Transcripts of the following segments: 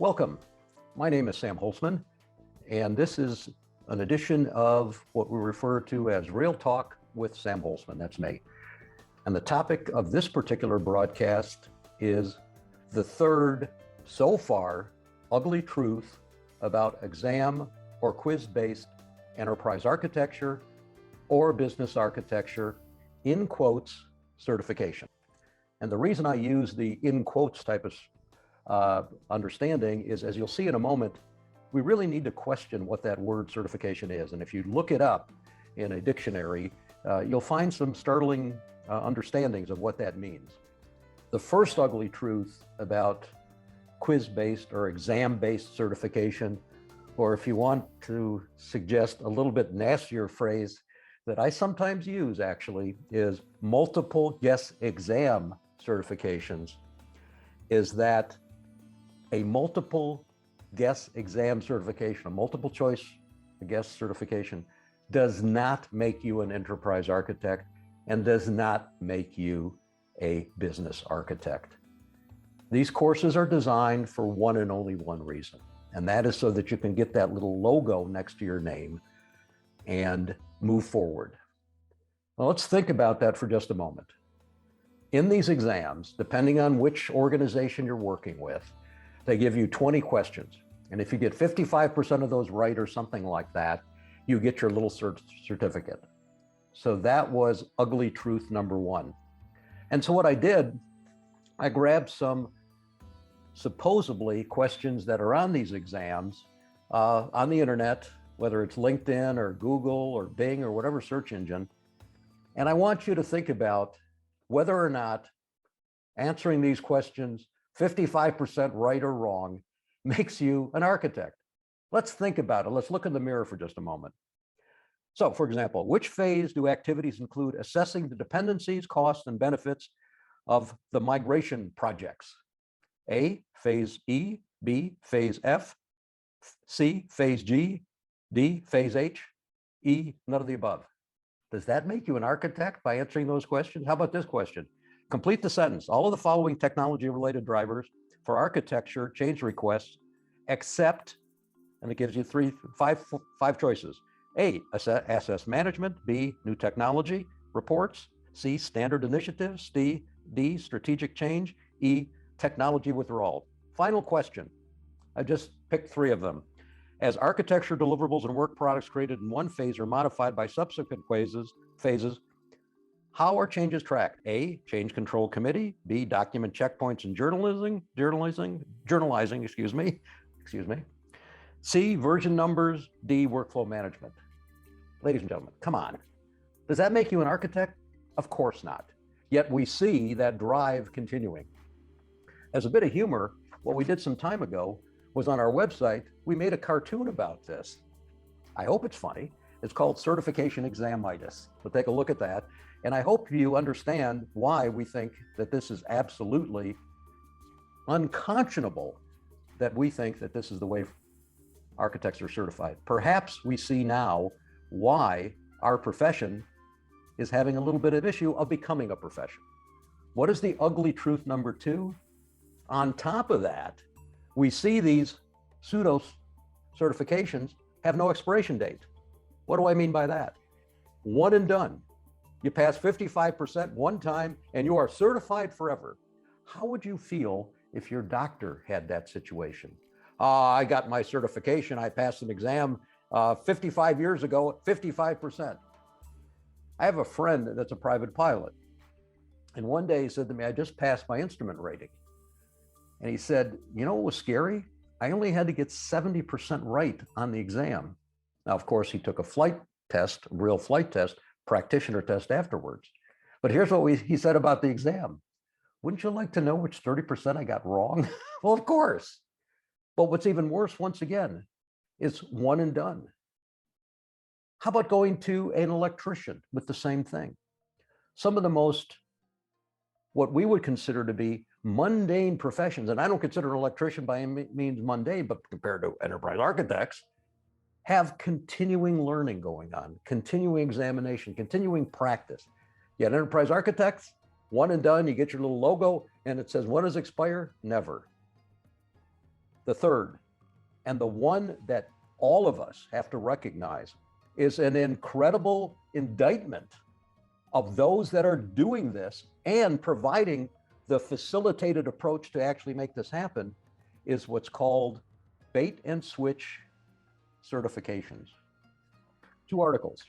Welcome. My name is Sam Holcman, and this is an edition of what we refer to as Real Talk with Sam Holcman. That's me. And the topic of this particular broadcast is the third, so far, ugly truth about exam or quiz-based enterprise architecture or business architecture, in quotes, certification. And the reason I use the in quotes type of understanding is, as you'll see in a moment, we really need to question what that word certification is. And if you look it up in a dictionary, you'll find some startling understandings of what that means. The first ugly truth about quiz-based or exam-based certification, or if you want to suggest a little bit nastier phrase that I sometimes use actually, is multiple guess exam certifications, is that a multiple guess exam certification, a multiple choice guess certification, does not make you an enterprise architect and does not make you a business architect. These courses are designed for one and only one reason, and that is so that you can get that little logo next to your name and move forward. Well, let's think about that for just a moment. In these exams, depending on which organization you're working with, they give you 20 questions. And if you get 55% of those right or something like that, you get your little certificate. So that was ugly truth number one. And so what I did, I grabbed some supposedly questions that are on these exams on the internet, whether it's LinkedIn or Google or Bing or whatever search engine. And I want you to think about whether or not answering these questions 55% right or wrong makes you an architect. Let's think about it. Let's look in the mirror for just a moment. So, for example, which phase do activities include assessing the dependencies, costs, and benefits of the migration projects? A, phase E, B, phase F, C, phase G, D, phase H, E, none of the above. Does that make you an architect by answering those questions? How about this question? Complete the sentence. All of the following technology-related drivers for architecture change requests, except, and it gives you five choices. A, asset management. B, new technology reports. C, standard initiatives. D, strategic change. E, technology withdrawal. Final question. I just picked three of them. As architecture deliverables and work products created in one phase are modified by subsequent phases, how are changes tracked? A, change control committee. B, document checkpoints and journalizing, excuse me. C, version numbers. D, workflow management. Ladies and gentlemen, come on. Does that make you an architect? Of course not. Yet we see that drive continuing. As a bit of humor, what we did some time ago was on our website, we made a cartoon about this. I hope it's funny. It's called Certification Examitis. So take a look at that. And I hope you understand why we think that this is absolutely unconscionable, that we think that this is the way architects are certified. Perhaps we see now why our profession is having a little bit of issue of becoming a profession. What is the ugly truth number two? On top of that, we see these pseudo certifications have no expiration date. What do I mean by that? One and done. You pass 55% one time and you are certified forever. How would you feel if your doctor had that situation? I got my certification, I passed an exam 55 years ago, 55%. I have a friend that's a private pilot. And one day he said to me, I just passed my instrument rating. And he said, you know what was scary? I only had to get 70% right on the exam. Now, of course, he took a flight test, a real flight test, practitioner test afterwards. But here's what he said about the exam. Wouldn't you like to know which 30% I got wrong? Well, of course. But what's even worse, once again, is one and done. How about going to an electrician with the same thing? Some of the most, what we would consider to be mundane professions, and I don't consider an electrician by any means mundane, but compared to enterprise architects, have continuing learning going on, continuing examination, continuing practice. Yet enterprise architects, one and done, you get your little logo and it says, when does it expire? Never. The third, and the one that all of us have to recognize, is an incredible indictment of those that are doing this and providing the facilitated approach to actually make this happen, is what's called bait and switch certifications. 2 articles.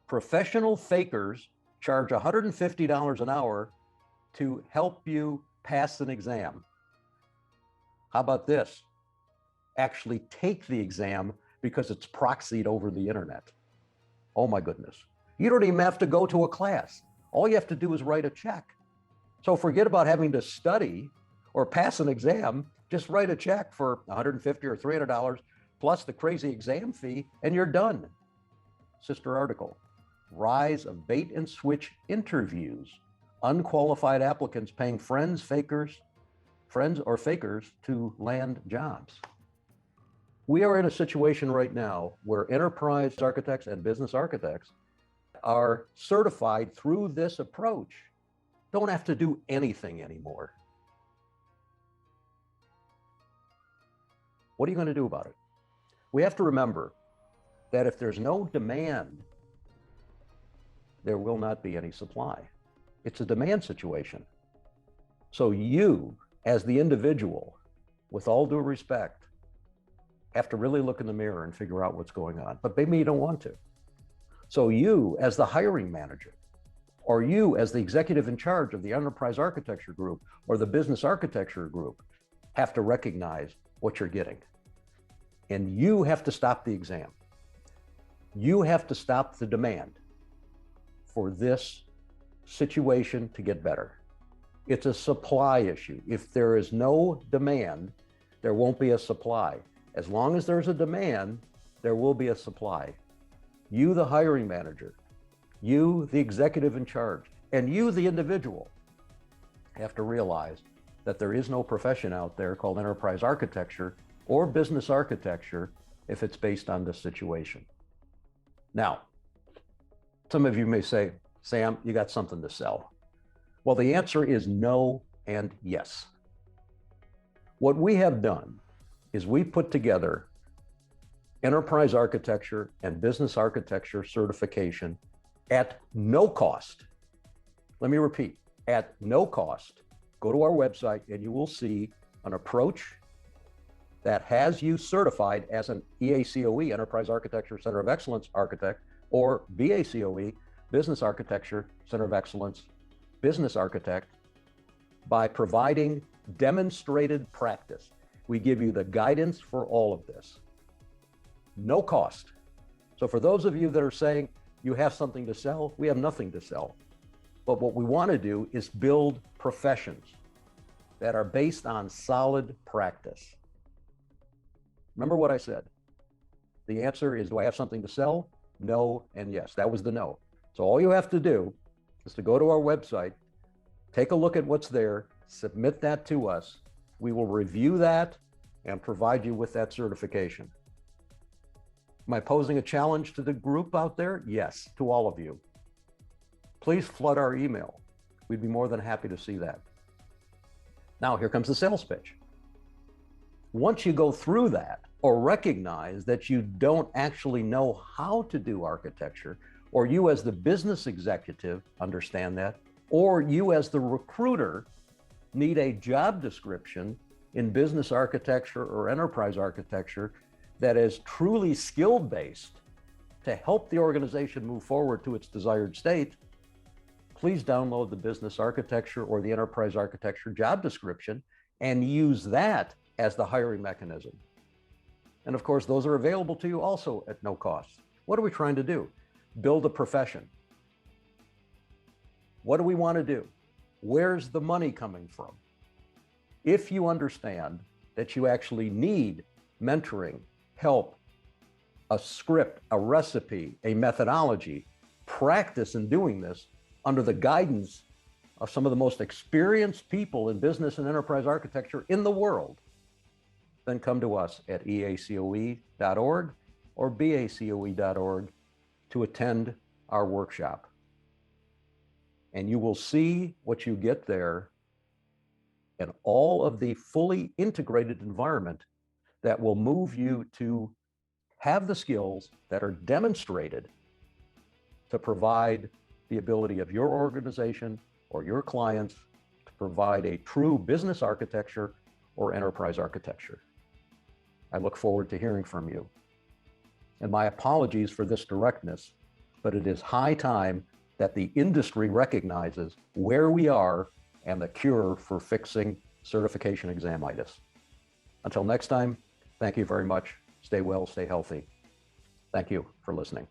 Professional fakers charge $150 an hour to help you pass an exam. How about this? Actually take the exam because it's proxied over the internet. Oh my goodness. You don't even have to go to a class. All you have to do is write a check. So forget about having to study or pass an exam. Just write a check for $150 or $300 plus the crazy exam fee, and you're done. Sister article, rise of bait and switch interviews. Unqualified applicants paying friends or fakers to land jobs. We are in a situation right now where enterprise architects and business architects are certified through this approach. Don't have to do anything anymore. What are you going to do about it? We have to remember that if there's no demand, there will not be any supply. It's a demand situation. So you, as the individual, with all due respect, have to really look in the mirror and figure out what's going on. But maybe you don't want to. So you, as the hiring manager, or you as the executive in charge of the enterprise architecture group or the business architecture group, have to recognize what you're getting. And you have to stop the exam. You have to stop the demand for this situation to get better. It's a supply issue. If there is no demand, there won't be a supply. As long as there's a demand, there will be a supply. You, the hiring manager, you, the executive in charge, and you, the individual, have to realize that there is no profession out there called enterprise architecture or business architecture if it's based on this situation. Now, some of you may say, Sam, you got something to sell. Well, the answer is no and yes. What we have done is we put together enterprise architecture and business architecture certification at no cost. Let me repeat, at no cost. Go to our website and you will see an approach that has you certified as an EACOE, Enterprise Architecture Center of Excellence architect, or BACOE, Business Architecture Center of Excellence business architect, by providing demonstrated practice. We give you the guidance for all of this. No cost. So for those of you that are saying you have something to sell, we have nothing to sell. But what we want to do is build professions that are based on solid practice. Remember what I said. The answer is, do I have something to sell? No and yes. That was the no. So all you have to do is to go to our website, take a look at what's there, submit that to us. We will review that and provide you with that certification. Am I posing a challenge to the group out there? Yes, to all of you. Please flood our email. We'd be more than happy to see that. Now, here comes the sales pitch. Once you go through that, or recognize that you don't actually know how to do architecture, or you as the business executive understand that, or you as the recruiter need a job description in business architecture or enterprise architecture that is truly skill-based to help the organization move forward to its desired state, please download the business architecture or the enterprise architecture job description and use that as the hiring mechanism. And of course, those are available to you also at no cost. What are we trying to do? Build a profession. What do we want to do? Where's the money coming from? If you understand that you actually need mentoring, help, a script, a recipe, a methodology, practice in doing this under the guidance of some of the most experienced people in business and enterprise architecture in the world, then come to us at eacoe.org or bacoe.org to attend our workshop. And you will see what you get there and all of the fully integrated environment that will move you to have the skills that are demonstrated to provide the ability of your organization or your clients to provide a true business architecture or enterprise architecture. I look forward to hearing from you. And my apologies for this directness, but it is high time that the industry recognizes where we are and the cure for fixing certification examitis. Until next time, thank you very much. Stay well, stay healthy. Thank you for listening.